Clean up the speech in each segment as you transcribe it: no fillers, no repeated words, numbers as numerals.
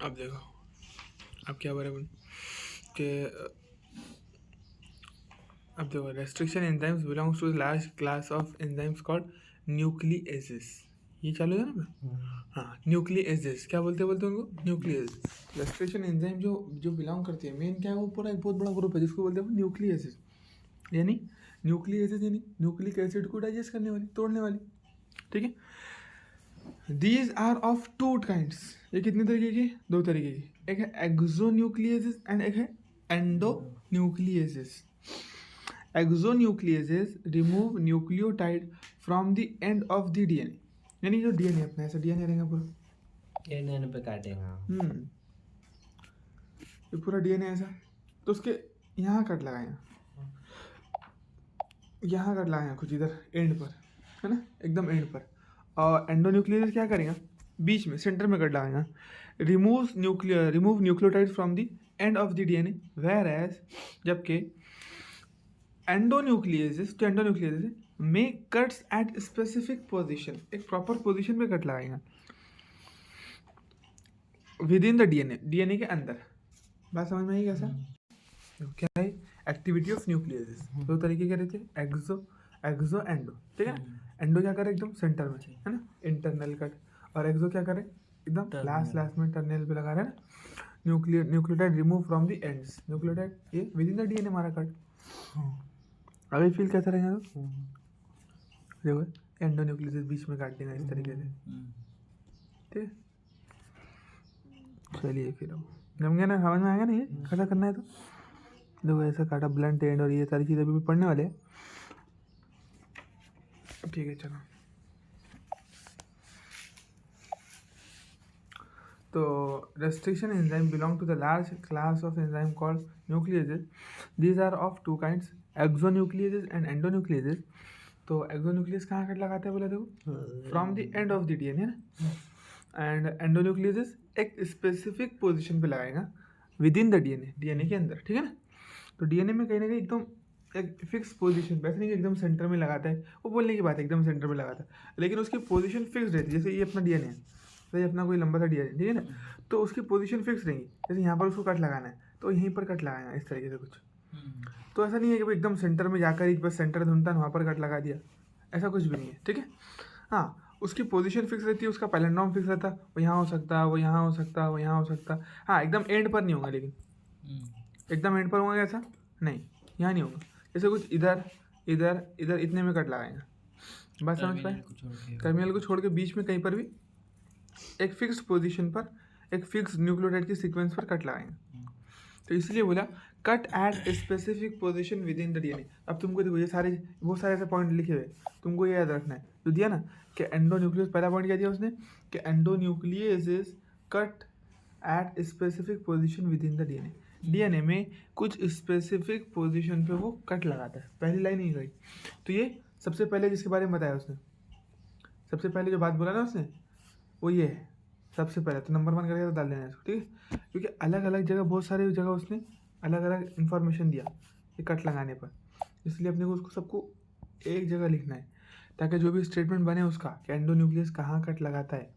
अब देखो, अब क्या बोले अपन कि अब देखो, restriction enzymes belongs to large class of enzymes called nucleases. ये चालू है ना मैं? हाँ, न्यूक्लिएजेस क्या बोलते बोलते हैं उनको? न्यूक्लिएजेस। रेस्ट्रिक्शन एंजाइम जो जो बिलोंग करती है, मेन क्या है, वो पूरा एक बहुत बड़ा ग्रुप है जिसको बोलते हैं न्यूक्लिएजेस। यानी न्यूक्लिएजेस यानी न्यूक्लिक एसिड को डाइजेस्ट करने वाली, तोड़ने वाली, ठीक है। These are of two kinds. ये कितने तरीके की? दो तरीके की। एक है एक्सोन्यूक्लिएजेस एंड एक है endonucleases. Exonucleases remove nucleotide from the end of the DNA. यानी जो डीएनए अपना ऐसा डीएनए रहेगा पूरा, एन पे काटेगा। ये पूरा डीएनए ऐसा, तो उसके यहाँ कट लगाए, यहाँ कट लगाए कुछ इधर एंड पर, है ना, एकदम एंड पर। और एंडोन्यूक्लियस क्या करेगा? बीच में, सेंटर में कट लगाएगा। Remove nucleotide from the end of the DNA, whereas जबकि एंडोन्यूक्लियस में कट्स एट स्पेसिफिक पोजीशन, एक प्रॉपर पोजीशन पे कट लगाएगा within the DNA, DNA के अंदर। बात समझ में आई कैसा? क्या है एक्टिविटी ऑफ न्यूक्लियस? दो तरीके के रहते हैं, एक्सो एंडो, ठीक है ना। एंडो क्या करे? एकदम सेंटर में, है ना, इंटरनल कट। और एक्सो क्या करे? एकदम लास्ट में टर्मिनल पे लगा रहे हैं ना। Nucleotide remove from the ends, nucleotide ये विद इन द डीएनए हमारा कट। अभी फील कैसा रहेगा? तो देखो, एंडो न्यूक्लियस बीच में काट देगा इस तरीके से, ठीक है। चलिए फिर अब जम ना, समझ में आएगा ना ये कैसा करना है। तो देखो ऐसा काटा, ब्लंट एंड और ये सारी चीज़ें अभी भी पढ़ने वाले हैं, ठीक है। चलो, तो restriction enzyme belong to the large class of enzyme called nucleases. These are of two kinds, exonucleases and endonucleases. तो एक्सोन्यूक्लियस कहाँ कट लगाता है बोला? देखो, from the end of the DNA ना। एंड एंडोन्यूक्लियेजेस एक स्पेसिफिक पोजीशन पे लगाएगा within the DNA, DNA के अंदर, ठीक है ना। तो डीएनए में कहीं ना कहीं एकदम एक फिक्स पोजीशन पे, ऐसा नहीं कि एकदम सेंटर में लगाता है, वो बोलने की बात है एकदम सेंटर में लगाता है, लेकिन उसकी पोजीशन फिक्स रहती है। जैसे ये अपना डीएनए है, जैसे अपना कोई लंबा सा डीएनए, ठीक है ना, तो उसकी पोजीशन फिक्स रहेंगी। जैसे यहाँ पर उसको कट लगाना है तो यहीं पर कट लगाना, इस तरीके से कुछ। तो ऐसा नहीं है कि भाई एकदम सेंटर में जाकर ही बस सेंटर ढूंढता है वहाँ पर कट लगा दिया, ऐसा कुछ भी नहीं है, ठीक है। हाँ, उसकी पोजीशन फिक्स रहती है, उसका पैलेंड्रोम फिक्स रहता है, वो यहाँ हो सकता है, वो यहाँ हो सकता है, वो यहाँ हो सकता है। हाँ, एकदम एंड पर नहीं होगा, लेकिन एकदम एंड पर होगा कैसा? नहीं, यहाँ नहीं होगा। जैसे कुछ इधर इधर इधर इतने में कट लगाएगा, बात समझ पाए? टर्मिनल को छोड़ के बीच में कहीं पर भी एक फिक्स पोजीशन पर एक फिक्स न्यूक्लियोटाइड के सीक्वेंस पर कट लगाएंगे। तो इसलिए बोला cut eight specific position with in the DNA. अब तुमको देखो, ये सारे बहुत सारे ऐसे पॉइंट लिखे हुए, तुमको ये याद रखना है। जो दिया ना कि एंडोन्यूक्लियस, पहला पॉइंट क्या दिया उसने कि endonuclease is cut eight specific position with in the DNA. DNA में कुछ स्पेसिफिक पोजीशन पे वो कट लगाता है, पहली लाइन ही गई। तो ये सबसे पहले जिसके बारे में बताया उसने, सबसे पहले जो बात बोला ना उसने, वो ये है सबसे पहले। तो नंबर 1 करके तो डाल देना इसको, ठीक है, क्योंकि अलग अलग जगह, बहुत सारी जगह उसने अलग अलग इन्फॉर्मेशन दिया ये कट लगाने पर, इसलिए अपने को उसको सबको एक जगह लिखना है, ताकि जो भी स्टेटमेंट बने उसका कि एंडोन्यूक्लियस कहाँ कट लगाता है,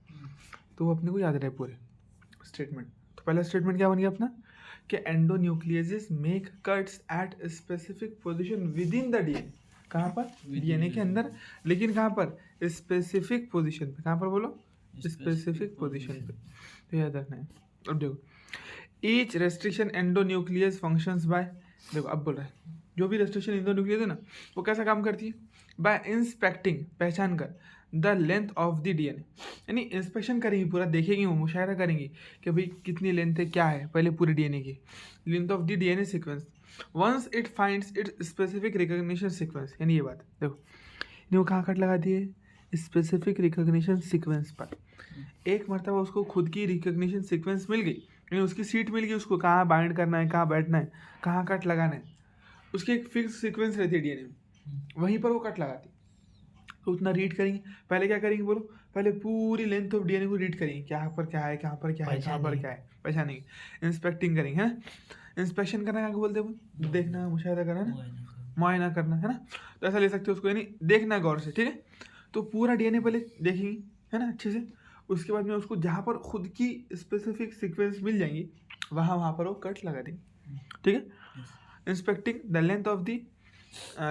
तो वो अपने को याद रहे पूरे स्टेटमेंट। तो पहला स्टेटमेंट क्या बन गया अपना कि endonuclease make cuts at specific position with in the DNA. कहाँ पर? डीएनए के अंदर, लेकिन कहाँ पर? स्पेसिफिक पोजीशन पे। कहाँ पर बोलो? स्पेसिफिक पोजीशन पे। तो याद रखना है। अब देखो, each restriction endonuclease functions by, देखो अब बोल रहा है जो भी रेस्ट्रिक्शन एंडोन्यूक्लियस है ना, वो कैसा काम करती है? बाय इंस्पेक्टिंग, पहचान कर, the length of the DNA. यानी इंस्पेक्शन करेंगी, पूरा देखेंगी, वो मुशायरा करेंगी कि भाई कितनी लेंथ है, क्या है, पहले पूरे डीएनए की length of the DNA sequence. Once it finds its specific recognition sequence, यानी ये बात देखो, वो कहाँ कट लगा दिए? स्पेसिफिक रिकॉग्निशन सीक्वेंस पर। एक मरतबा उसको खुद की रिकॉग्निशन सीक्वेंस मिल गई, यानी उसकी सीट मिल गई, उसको कहाँ बाइंड करना है, कहाँ बैठना है, कहाँ कट लगाना है, उसकी एक फिक्स सीक्वेंस रहती है डीएनए में, वहीं पर वो कट लगाती। तो उतना रीड करेंगे, पहले क्या करेंगे बोलो? पहले पूरी लेंथ ऑफ डीएनए को रीड करेंगे, कहाँ पर क्या है, कहाँ पर क्या है, कहाँ पर क्या है, पहचानेंगे, इंस्पेक्टिंग करेंगे, है ना। इंस्पेक्शन करना क्या बोलते हैं? देखना, मुशाहिदा करना ना, मुआयना करना, है ना। तो ऐसा ले सकते हो उसको, यानी देखना गौर से, ठीक है। तो पूरा डीएनए पहले देखेंगे, है ना, अच्छे से। उसके बाद में उसको जहाँ पर खुद की स्पेसिफिक सीक्वेंस मिल जाएंगी वहाँ पर वो कट लगा देंगे, ठीक है। Inspecting the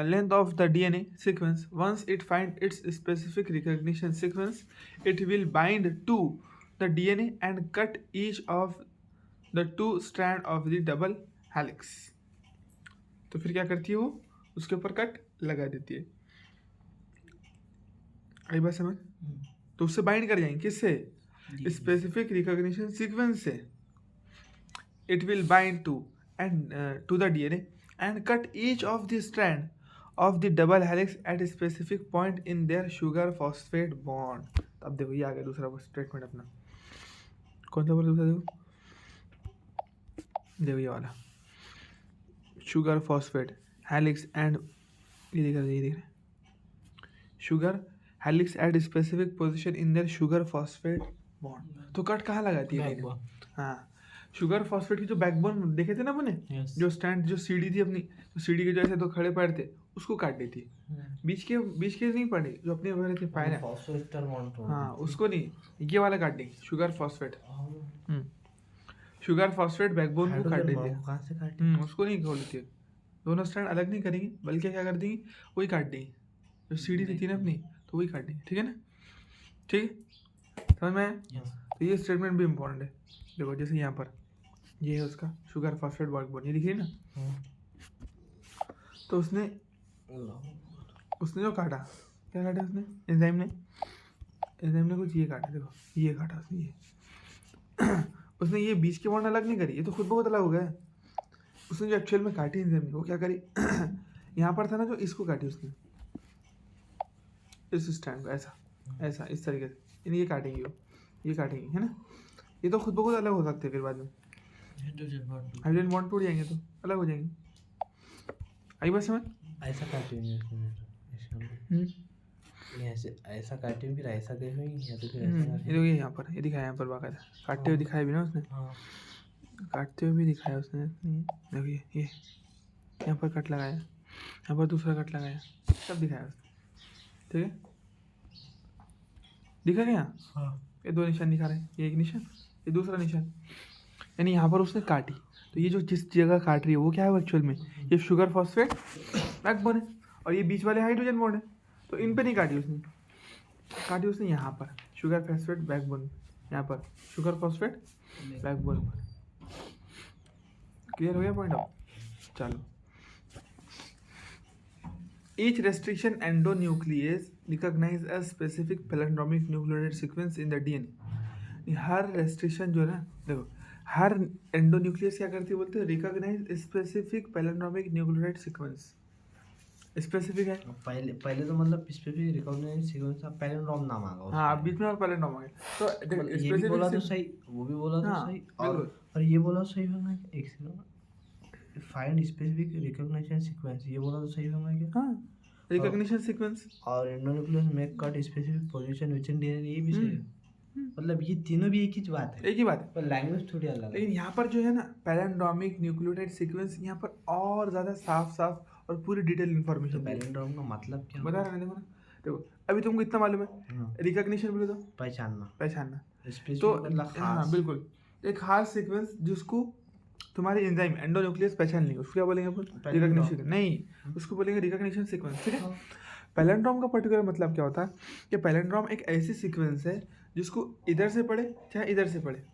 length of the DNA sequence. Once it finds its specific recognition sequence, it will bind to the DNA and cut each of the two strands of the double helix. तो फिर क्या करती है वो, उसके ऊपर cut लगा देती है। आई बात समझ? तो उससे बाइंड कर जाएंगे, किससे? स्पेसिफिक रिकॉग्निशन सीक्वेंस से। It will bind to the DNA and cut each of the strand of the double helix at a specific point in their sugar phosphate bond. अब देखो ये आ गया दूसरा स्टेटमेंट अपना, कौन सा बोला दूसरा? देखो ये वाला शुगर फॉस्फेट हेलिक्स एंड ये दिख रहा है sugar helix eight specific position in their sugar phosphate bond. तो कट कहाँ लगाती है? हाँ, शुगर फॉस्फेट की जो बैकबोन देखे थे ना अपने, जो स्टैंड जो सीढ़ी थी अपनी, तो सीढ़ी के जो ऐसे दो खड़े पैर थे उसको काट देती है। बीच के नहीं पड़े, जो अपने वगैरह थे पैर, हाँ उसको नहीं, ये वाला काट देंगे sugar phosphate. Sugar phosphate backbone को काट देती है, उसको नहीं खोल देती है। दोनों स्टैंड अलग नहीं करेंगे, बल्कि क्या कर देंगी, वही काट देंगी जो सीढ़ी थी ना अपनी, तो वही काट देंगे, ठीक है ना? ठीक है, समझ में आया? तो ये स्टेटमेंट भी इम्पोर्टेंट है। देखो जैसे यहाँ पर ये है उसका शुगर फॉस्फेट बैकबोन, ये दिख रही है ना? तो उसने जो काटा, क्या काटा उसने? एंजाइम ने कुछ ये काटा, देखो ये काटा उसने, ये उसने ये बीच के बॉन्ड अलग नहीं करी, ये तो खुद बहुत अलग हो गया। उसने जो एक्चुअल में काटी एंजाइम ने, वो क्या करी यहाँ पर था ना, जो इसको काटी उसने, इस स्टैंड को ऐसा इस तरीके से ये काटेंगे, ये काटेंगे, है ना? ये तो खुद बहुत अलग हो सकते हैं, फिर बाद में हाइड्रोजन बॉन्ड टूट जाएंगे तो अलग हो जाएंगे। आई बात समझ? ऐसा काटेंगे ऐसा काटे फिर ऐसा गए होंगे, या तो फिर ऐसा ये यहाँ पर ये दिखाया, यहाँ पर बाकायदा काटते हुए दिखाया भी ना उसने, काटते हुए भी दिखाया उसने। देखो ये यहाँ पर कट लगाया, यहाँ पर दूसरा कट लगाया, सब दिखाया उसने, ठीक है? दिखा क्या? ये दो निशान दिखा रहे हैं, ये एक निशान, ये दूसरा निशान, यानी यहाँ पर उसने काटी। तो ये जो जिस जगह काट रही है वो क्या है एक्चुअल में? ये शुगर फॉस्फेट बैकबोन है, और ये बीच वाले हाइड्रोजन बॉन्ड है। तो इन पे नहीं काटी उसने, काटी उसने यहाँ पर शुगर फॉस्फेट बैकबोन, यहाँ पर शुगर फॉस्फेट बैकबोन पर। क्लियर हो गया पॉइंट? अब चलो, each restriction endonuclease recognize a specific palindromic nucleotide sequence in the DNA। Her restriction जो है ना, देखो हर एंडोन्यूक्लियस क्या करती है, बोलते हैं recognise specific palindromic nucleotide sequence. Specific है पहले तो मतलब स्पेसिफिक रिकॉग्नाइज सीक्वेंस का पैलिंड्रोम नाम आ गया। हाँ, बीच में और पैलिंड्रोम आ गया। तो ये भी बोला तो सही, वो भी बोला तो सही, और ये बोला तो सही होगा। एक second, find specific recognition sequence, ये बोला तो सही होगा क्या? हाँ, रिकॉग्निशन सीक्वेंस और एंडोन्यूक्लियस में cut specific position which in DNA, ये भी सही है। मतलब ये तीनों भी एक ही बात है, पर लैंग्वेज थोड़ी अलग है। लेकिन यहाँ पर जो है ना पैलिंड्रोमिक न्यूक्लियोटाइड सीक्वेंस, यहाँ पर और ज़्यादा साफ और पूरी डिटेल इन्फॉर्मेशन। पैलिंड्रोम का मतलब क्या बता रहे, देखो ना, देखो अभी तुमको इतना मालूम है, रिकॉग्निशन बोले तो पहचानना, तो हाँ बिल्कुल, एक खास सीक्वेंस जिसको तुम्हारी एंजाइम एंडोन्यूक्लियस पहचान लेंगे, उसको क्या बोलेंगे अपन? रिकॉग्निशन नहीं, उसको बोलेंगे रिकॉग्निशन सीक्वेंस, ठीक है? पैलिंड्रोम का पर्टिकुलर मतलब क्या होता है कि पैलिंड्रोम एक ऐसी सीक्वेंस है जिसको इधर से पढ़े चाहे इधर से पढ़े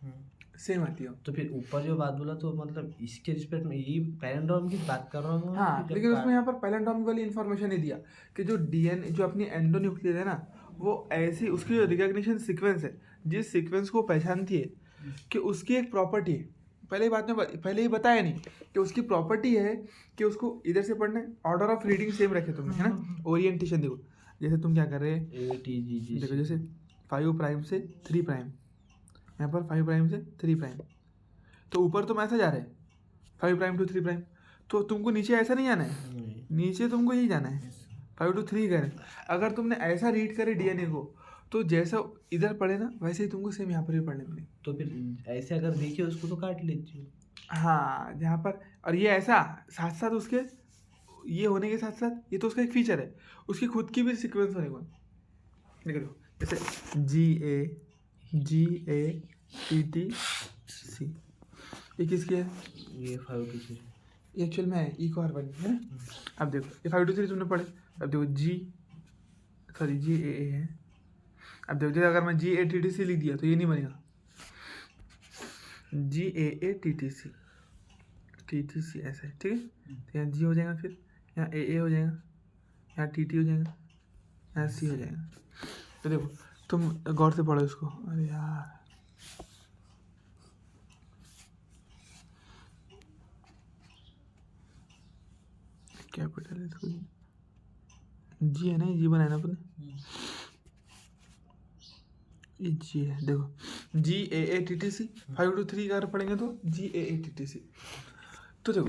सेम आती हो। तो फिर ऊपर जो बात बोला, तो मतलब इसके रिस्पेक्ट में ये पैलिंड्रोम की बात कर रहा हूँ। हाँ, लेकिन उसमें यहाँ पर पैलिंड्रोम वाली इन्फॉर्मेशन नहीं दिया कि जो डीएनए जो अपनी एंडोन्यूक्लियस है ना, वो ऐसी उसकी जो रिकॉग्निशन सीक्वेंस है, जिस सीक्वेंस को पहचानती है कि उसकी एक प्रॉपर्टी है। पहले ही बताया नहीं कि उसकी प्रॉपर्टी है कि उसको इधर से पढ़ना है, ऑर्डर ऑफ रीडिंग सेम रखे तुमने, है ना? ओरिएंटेशन देखो, जैसे तुम क्या कर रहे हैं, देखो जैसे 5 प्राइम से 3 प्राइम, यहाँ पर 5 प्राइम से 3 प्राइम, तो ऊपर तुम ऐसा जा रहे हैं 5 प्राइम टू 3 प्राइम, तो तुमको नीचे ऐसा नहीं जाना है, नीचे तुमको यही जाना है 5 to 3 करें। अगर तुमने ऐसा रीड करे डीएनए को, तो जैसा इधर पढ़े ना वैसे ही तुमको सेम यहाँ पर भी पढ़ने मिले। तो फिर ऐसे अगर देखिए उसको तो काट लेती हूँ। हाँ, जहाँ पर, और ये ऐसा साथ साथ उसके ये होने के साथ साथ ये तो उसका एक फीचर है, उसकी खुद की भी सीक्वेंस होने को। देखो जैसे GA GATTC। ये किसकी है? ये 523। ये एक्चुअल में है E-carbon है। अब देखो ये 523 तुमने पढ़े। अब देखो GAA है। अब देखो जैसे अगर मैं GATTC लिख दिया तो ये नहीं बनेगा। GAATTC TTC ऐसा है, ठीक है। तो यहाँ G हो जाएगा, फिर यहाँ AA हो जाएगा, यहाँ TT हो जाएगा, यहाँ C हो जाएगा। तो देखो तुम गौर से पढ़ो इसको। अरे यार कैपिटल इसको जी है ना, जी बनाया ना अपने, ये जी है। देखो GAATTC 523 अगर पढ़ेंगे तो GAATTC। तो देखो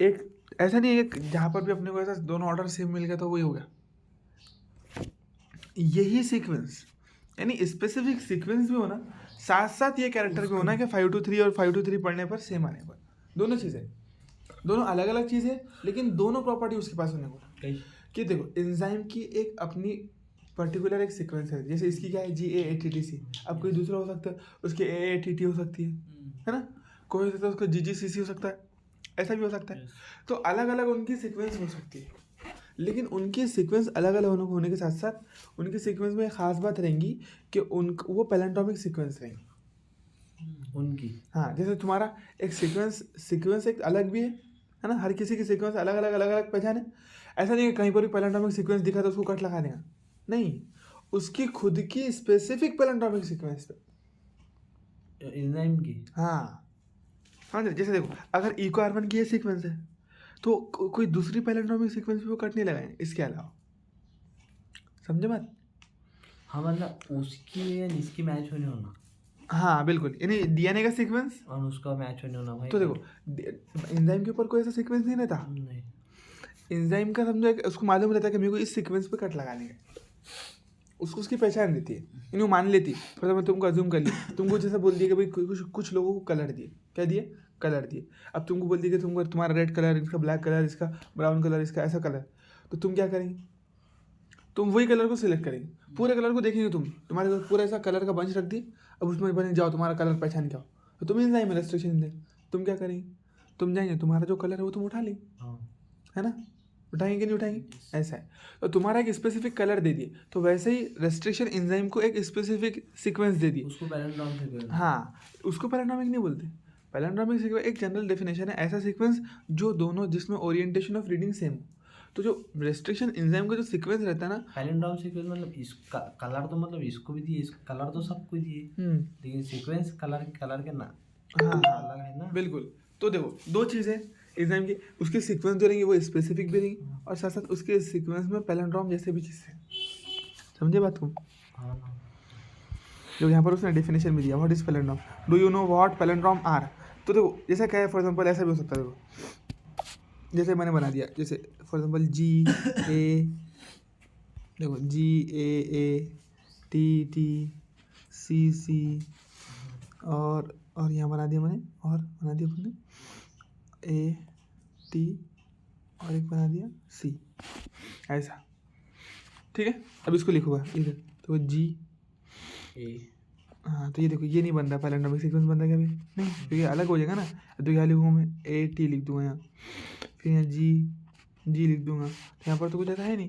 एक ऐसा नहीं है कि जहाँ पर भी अपने को ऐसा दोनों ऑर्डर सेम मिल गया तो वही हो गया। यही सीक्वेंस यानी स्पेसिफिक सीक्वेंस भी होना, साथ साथ ये कैरेक्टर भी होना कि 523 और 523 पढ़ने पर सेम आने पर। दोनों चीज़ें, दोनों अलग अलग चीज़ें, लेकिन दोनों प्रॉपर्टी उसके पास होने को। कि देखो एंजाइम की एक अपनी पर्टिकुलर एक सीक्वेंस है। जैसे इसकी क्या है GAATTC। अब कोई दूसरा हो सकता है, उसकी AATT हो सकती है ना। कोई हो सकता है उसको GGCC हो सकता है, ऐसा भी हो सकता है। तो अलग अलग उनकी सीक्वेंस हो सकती है, लेकिन उनकी सीक्वेंस अलग अलग होने के साथ साथ उनकी सीक्वेंस में एक ख़ास बात रहेंगी कि वो पैलेंड्रोमिक सीक्वेंस रहेंगी उनकी। हाँ, जैसे तुम्हारा एक सीक्वेंस एक अलग भी है ना। हर किसी की सीक्वेंस अलग अलग पहचान है। ऐसा नहीं है कहीं पर भी पैलेंड्रोमिक सीक्वेंस दिखा तो उसको कट लगा देगा, नहीं, उसकी खुद की स्पेसिफिक पैलेंड्रोमिक सीक्वेंस पे एंजाइम की। हाँ जैसे देखो अगर E-carbon की ये सीक्वेंस है तो कोई दूसरी पैलेंड्रोमिक सीक्वेंस पे वो कट नहीं लगाएंगे इसके अलावा। समझे बात? हाँ मतलब उसकी या जिसकी मैच होने होना। हाँ बिल्कुल, यानी DNA का सीक्वेंस और उसका मैच होने होना भाई। तो देखो एंजाइम के ऊपर कोई ऐसा सीक्वेंस नहीं रहता। नहीं, एंजाइम का समझो उसको मालूम रहता है कि मेरे को इस सीक्वेंस पे कट लगाने है, उसको उसकी पहचान देती है, यानी वो मान लेती है। फॉर एग्जाम्पल तुमको अज्यूम कर लिया, तुमको जैसा बोल दिया कि भाई कुछ लोगों को कलर दिए, क्या दिए? कलर दिए। अब तुमको बोल दिया कि तुमको तुम्हारा रेड कलर, इसका ब्लैक कलर, इसका ब्राउन कलर, इसका ऐसा कलर, तो तुम क्या करेंगे? तुम वही कलर को सिलेक्ट करेंगे, पूरे कलर को देखेंगे। तुम्हारे पास पूरा ऐसा कलर का बंच रख दिए, अब उसमें बने जाओ तुम्हारा कलर पहचान क्या हो, तो तुम एंजाइम रेस्ट्रिक्शन देंगे। तुम क्या करेंगे? तुम जाएंगे, तुम्हारा जो कलर है वो तुम उठा लेंगे, है ना। उठाएंगे नहीं उठाएंगे, ऐसा है। तो तुम्हारा एक स्पेसिफिक कलर दे दिए, तो वैसे ही रेस्ट्रिक्शन एंजाइम को एक स्पेसिफिक सीक्वेंस दे दिए, उसको पैलेंड्रोमिक। हाँ, उसको पैलेंड्रोमिक नहीं बोलते। पैलेंड्रोमिक सीक्वेंस एक जनरल डेफिनेशन है, ऐसा सीक्वेंस जो दोनों जिसमें ओरिएंटेशन ऑफ रीडिंग सेम हो। तो जो रेस्ट्रिक्शन एंजाइम का जो सीक्वेंस रहता है ना, पैलेंड्रोमिक सीक्वेंस मतलब इसका कलर तो मतलब इसको भी दिए, इसका कलर तो सबको दिए, लेकिन सीक्वेंस कलर के ना हाँ अलग है ना। बिल्कुल। तो देखो दो चीज़ें एंजाइम की, उसके सीक्वेंस जो रहेंगे वो स्पेसिफिक भी रहेंगी, और साथ साथ उसके सीक्वेंस में पैलेंड्रोम जैसे भी चीज़ है। समझे बात को? हाँ जो यहाँ पर उसने डेफिनेशन भी दिया, what is palindrome, do you know what palindrome are. तो देखो जैसा क्या है, फॉर एग्जांपल ऐसा भी हो सकता है। देखो जैसे मैंने बना दिया, जैसे फॉर एग्जांपल GA, देखो GAATTCC, और यहाँ बना दिया मैंने, और बना दिया मैंने AT, और एक बना दिया C, ऐसा, ठीक है। अब इसको लिखूंगा इधर, तो GA, हाँ, तो ये देखो ये नहीं बन रहा पैलेंड्रोमिक सीक्वेंस, बन रहा क्या अभी नहीं, तो ये अलग हो जाएगा ना। तो यहाँ लिखूँगा मैं AT लिख दूंगा यहाँ, फिर यहाँ G लिख दूंगा, तो यहाँ पर तो कुछ ऐसा है नहीं,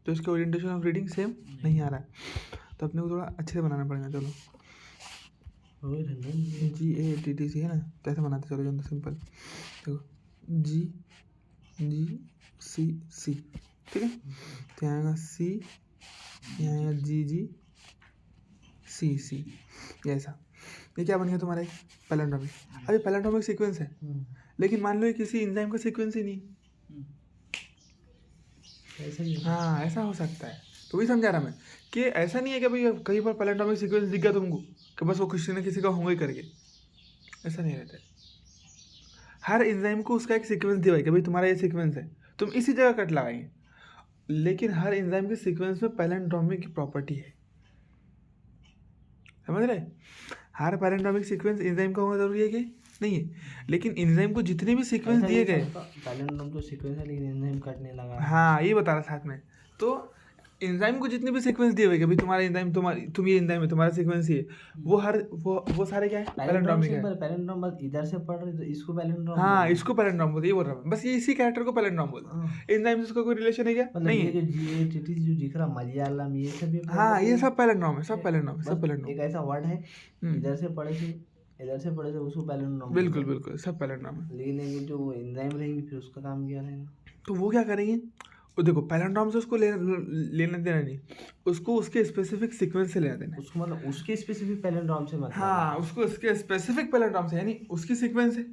तो इसका ओरिएंटेशन ऑफ रीडिंग सेम नहीं आ रहा है, तो अपने को थोड़ा अच्छे से बनाना पड़ेगा। चलो GATTC है ना, तो ऐसा बनाते चलो जो सिंपल। देखो GGCC, ठीक है। तो यहाँ आएगा C, यहाँ आएगा GGCC, ऐसा। ये क्या बन गया तुम्हारा एक पैलेंड्रोमिक। अभी पैलेंड्रोमिक सीक्वेंस है, लेकिन मान लो ये किसी एंजाइम का सीक्वेंस ही नहीं। ऐसा ही। हाँ ऐसा हो सकता है, तो वही समझा रहा मैं कि ऐसा नहीं है कि भाई कहीं पर पैलेंड्रोमिक सीक्वेंस दिख गया तुमको कि बस वो किसी न किसी का होंगे ही करके, ऐसा नहीं रहता है। हर एंजाइम को उसका एक सीक्वेंस दिया है कि भाई तुम्हारा ये सीक्वेंस है, तुम इसी जगह कट लगाएंगे, लेकिन हर एंजाइम के सीक्वेंस में पैलेंड्रोमिक की प्रॉपर्टी है, समझ रहे। हर पैलेंड्रोमिक सीक्वेंस एंजाइम का होना जरूरी है कि नहीं है, लेकिन एंजाइम को जितने भी सीक्वेंस दिए गए, पैलेंड्रोम तो सीक्वेंस है लेकिन एंजाइम कटने लगा। हाँ ये बता रहा साथ में। तो एंजाइम को जितने भी सीक्वेंस दिए हुए कि भाई तुम्हारा एंजाइम तुम ये एंजाइम है, तुम्हारा सीक्वेंस ये वो सारे क्या है, पैलिंड्रोमिक है। पैलिंड्रोम बस इधर से पढ़ रहे तो इसको पैलिंड्रोम हाँ, इसको पैलिंड्रोम बोलते हैं, ये बोल रहा हूँ बस, ये इसी कैरेक्टर को पैलिंड्रोम बोलते हैं। एंजाइम से इसका कोई रिलेशन है क्या? नहीं ये है। जो जीएटीटी जो दिख रहा मलयालम ये सब हाँ, ये सब पैलिंड्रोम है, सब पैलिंड्रोम है, सब पैलिंड्रोम। एक ऐसा वर्ड है इधर से पढ़े थे उसको पैलिंड्रोम। बिल्कुल बिल्कुल, सब पैलिंड्रोम है। लेकिन ये जो एंजाइम रहेंगे फिर उसका काम क्या रहेगा? तो वो क्या करेंगे, वो देखो पैलिंड्रोम से उसको लेना देना नहीं, उसको उसके स्पेसिफिक सीक्वेंस से लेना देना है। उसको मतलब उसके स्पेसिफिक पैलिंड्रोम से मतलब हाँ, उसको उसके स्पेसिफिक पैलिंड्रोम से, यानी उसकी सीक्वेंस है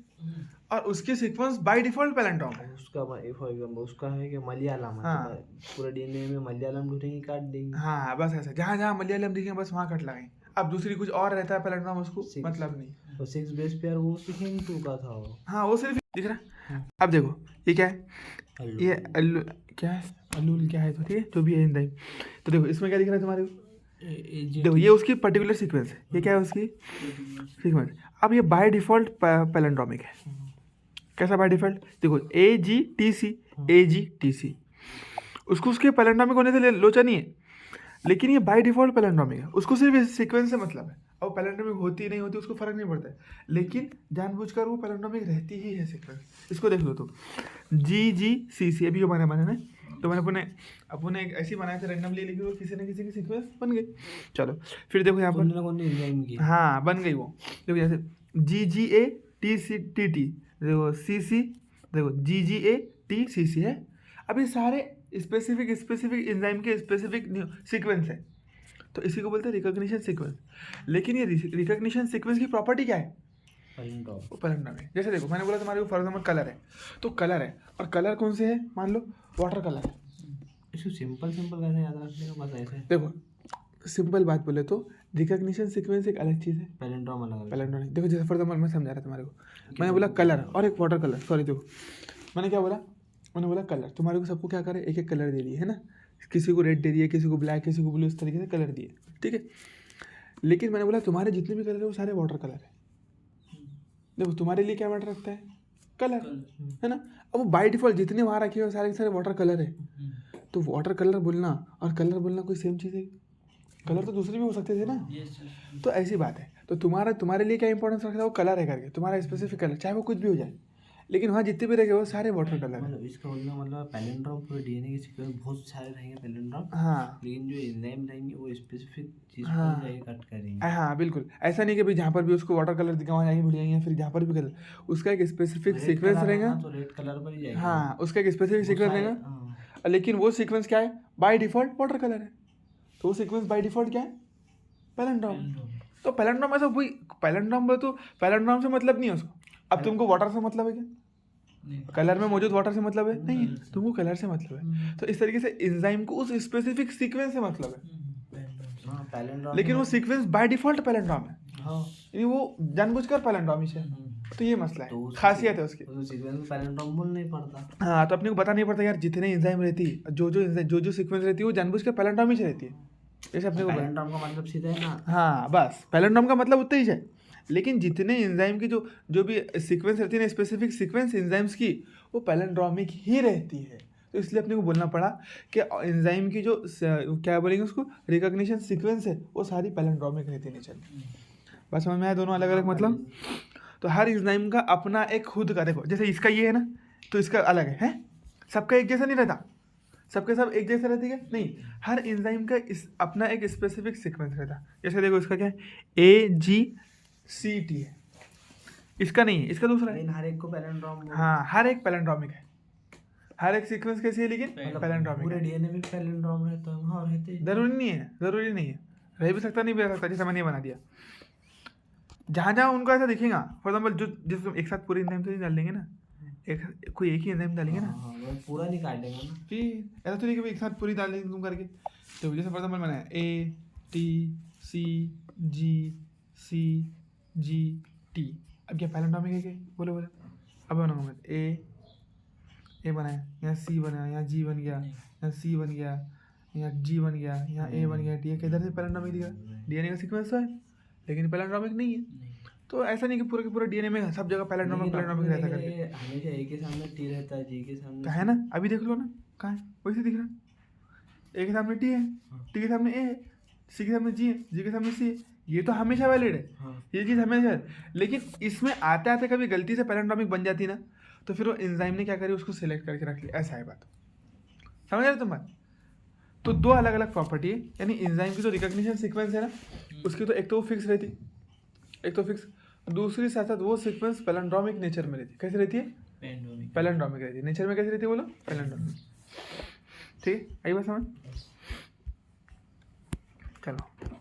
और उसकी सीक्वेंस बाय डिफॉल्ट पैलिंड्रोम है। उसका फॉर एग्जांपल उसका है कि मलयालम है, हाँ। तो पूरे डीएनए में मलयालम ढूंढेंगे काट देंगे। हाँ, बस ऐसा, जहाँ जहाँ मलयालम दिखेंगे बस वहाँ कट लगाएंगे। अब दूसरी कुछ और रहता है पैलिंड्रोम, उसको मतलब नहीं। तो 6 बेस पेयर वो सीखेंगे टू का था वो। हाँ, वो सिर्फ दिख रहा है। अब देखो ये क्या है, ये अल्लू क्या है, अल्लूल क्या है, तो ठीक है जो भी है एंजाइम। तो देखो इसमें क्या दिख रहा है तुम्हारे को, देखो ये उसकी पर्टिकुलर सीक्वेंस है, ये क्या है उसकी सीक्वेंस। अब ये बाय डिफॉल्ट पैलिंड्रोमिक है। कैसा बाय डिफॉल्ट, देखो AGTC उसको उसके पैलिंड्रोमिक होने से लोचा नहीं है, लेकिन ये बाय डिफॉल्ट पैलिंड्रोमिक है, उसको सिर्फ इस सीक्वेंस से मतलब है। अब पैलिंड्रोमिक होती नहीं होती उसको फर्क नहीं पड़ता है, लेकिन जानबूझकर वो पैलिंड्रोमिक रहती ही है सीक्वेंस। इसको देख लो तो GGCC अभी जो बना ना, तो मैंने अपने एक ऐसी बनाए थे रैंडमली, लेकिन वो किसी न किसी की सीक्वेंस बन गई। चलो फिर देखो यहाँ पर, हाँ बन गई वो। देखो जैसे GGATCTT, देखो CC, देखो GGATCC है। अब ये सारे स्पेसिफिक एंजाइम के स्पेसिफिक सीक्वेंस है, तो इसी को बोलते हैं रिकॉग्निशन सीक्वेंस। लेकिन ये रिकॉग्निशन सीक्वेंस की प्रॉपर्टी क्या है, वो पैलिंड्रोम है। जैसे देखो मैंने बोला तुम्हारे को फॉर एग्जाम्पल कलर है, तो कलर है, और कलर कौन से है, मान लो वाटर कलर है। इसको सिंपल कैसे याद रखने का, बस ऐसे देखो सिंपल बात बोले तो रिकॉग्निशन सीक्वेंस एक अलग चीज़ है, पैलिंड्रोम अलग है। पैलिंड्रोम देखो जैसे फॉर एग्जाम्पल मैं समझा रहा तुम्हारे को, मैंने बोला कलर और एक वाटर कलर, सॉरी देखो मैंने क्या बोला, मैंने बोला कलर, तुम्हारे को सबको क्या करे, एक एक कलर दे दिए है ना, किसी को रेड दे दिए, किसी को ब्लैक, किसी को ब्लू, इस तरीके से कलर दिए, ठीक है। लेकिन मैंने बोला तुम्हारे जितने भी कलर है वो सारे वाटर कलर है। देखो तुम्हारे लिए क्या मैटर रखता है, कलर, है ना। अब वो बाय डिफॉल्ट जितने वहाँ रखे हुए सारे के सारे वाटर कलर है, तो वाटर कलर बोलना और कलर बोलना कोई सेम चीज़ है, कलर तो दूसरे भी हो सकते थे ना। तो ऐसी बात है, तो तुम्हारे लिए क्या इंपॉर्टेंस रखता है, वो कलर है करके, तुम्हारा स्पेसिफिक कलर, चाहे वो कुछ भी हो जाए, लेकिन वहाँ जितने भी रखे वो सारे वाटर कलर है। इसका बोलना मतलब पैलिंड्रोम पूरे डीएनए के सीक्वेंस बहुत सारे रहेंगे पैलिंड्रोम, हाँ, लेकिन जो एंजाइम रहेंगे वो स्पेसिफिक चीज हाँ। को जाके कट करेंगे। हाँ बिल्कुल, ऐसा नहीं कि भाई जहाँ पर भी उसको वाटर कलर दिखा वहाँ जाएंगे भूल जाएंगे, फिर जहाँ पर भी कलर, उसका एक स्पेसिफिक सीक्वेंस रहेगा, तो रेड कलर पर ही जाएगा। हाँ उसका एक स्पेसिफिक सीक्वेंस रहेगा, लेकिन वो सीक्वेंस क्या है, बाय डिफॉल्ट वाटर कलर है, तो वो सीक्वेंस बाय डिफॉल्ट क्या है, पैलिंड्रोम। तो पैलिंड्रोम ऐसा वही पैलिंड्रोम बोले तो पैलिंड्रोम से मतलब नहीं है उसको। अब तुमको वाटर से मतलब है क्या, कलर में मौजूद वाटर से मतलब है नहीं है, तुमको कलर से मतलब है। तो इस तरीके से एंजाइम को उस स्पेसिफिक सीक्वेंस से मतलब है, लेकिन वो सीक्वेंस बाय डिफॉल्ट पैलिंड्रोम है, यानी वो जानबूझकर पैलिंड्रोम ही है। तो ये मसला है, खासियत है उसकी, तो सीक्वेंस पैलिंड्रोम बोल नहीं पड़ता। हाँ, तो अपने को पता नहीं पड़ता यार, जितने एंजाइम रहती है, जो सीक्वेंस रहती है वो जानबूझकर पैलिंड्रोम ही से रहती है, जैसे अपने को पैलिंड्रोम का मतलब सीधा है ना। हाँ बस पैलिंड्रोम का मतलब उतना ही है, लेकिन जितने एंजाइम की जो भी सीक्वेंस रहती है ना, स्पेसिफिक सीक्वेंस एंजाइम्स की, वो पैलिंड्रोमिक ही रहती है। तो इसलिए अपने को बोलना पड़ा कि एंजाइम की जो क्या बोलेंगे उसको, रिकॉग्निशन सीक्वेंस है, वो सारी पैलिंड्रोमिक रहती है। चल बस समझ में आया, दोनों अलग अलग मतलब। तो हर एंजाइम का अपना एक खुद का, देखो जैसे इसका ये है ना, तो इसका अलग है, सबका एक जैसा नहीं रहता, सबके सब एक जैसे रहती है नहीं, हर एंजाइम का अपना एक स्पेसिफिक सीक्वेंस रहता। जैसे देखो इसका क्या है, AGCT है, इसका नहीं है, इसका दूसरा है। हर एक को पैलिंड्रोम, हाँ हर एक पैलिंड्रोमिक है, हर एक सीक्वेंस कैसी है, लेकिन पैलिंड्रोमिक पूरे डीएनए में पैलिंड्रोम रहता है। हाँ रहते हैं, जरूरी नहीं है, रह भी सकता नहीं भी रह सकता, जैसे मैंने ये बना दिया। जहाँ जहाँ उनको ऐसा दिखेगा, फॉर एग्जाम्पल जो जिस तुम एक साथ पूरी एंजाइम तो नहीं डाल देंगे ना, कोई एक ही एंजाइम डालेंगे ना, पूरा नहीं काटेंगे ना, फिर ऐसा तो नहीं कि एक साथ पूरी डाल देंगे तुम करके। तो जैसे फॉर एग्जाम्पल मैंने ATCGCGT, अब क्या पैलिंड्रोमिक है क्या, बोलो अब बनाऊंगा मैं, ए बनाया, यहाँ C बनाया, यहाँ G बन गया, यहाँ C बन गया, यहाँ G बन गया, यहाँ A बन गया, T किधर से पैलिंड्रोमिक दिखा, डीएनए का सीक्वेंस है, लेकिन पैलिंड्रोमिक नहीं है। तो ऐसा नहीं कि पूरे के पूरे डीएनए में सब जगह पैलिंड्रोमिक रहता करके, हमेशा ए के सामने टी रहता है, जी के सामने है ना, अभी देख लो ना, कहाँ है, वैसे दिख रहा है। ए के सामने टी है, टी के सामने ए है, सी के सामने जी है, जी के सामने सी है, ये तो हमेशा वैलिड है, ये चीज़ हमेशा है। लेकिन इसमें आते आते कभी गलती से पैलेंड्रोमिक बन जाती ना, तो फिर वो एंजाइम ने क्या करी, उसको सिलेक्ट करके रख लिया। ऐसा है बात, समझ रहे तुम बात? तो दो अलग अलग प्रॉपर्टी है, यानी एंजाइम की जो रिकॉग्निशन सीक्वेंस है ना, उसकी तो एक तो वो फिक्स रहती, एक तो फिक्स, दूसरी साथ साथ वो सीक्वेंस पैलेंड्रोमिक नेचर में रहती। कैसे रहती है? पैलेंड्रोमिक रहती है। नेचर में कैसे रहती है बोलो? पैलेंड्रोमिक। ठीक है, आई बात समझ? चलो।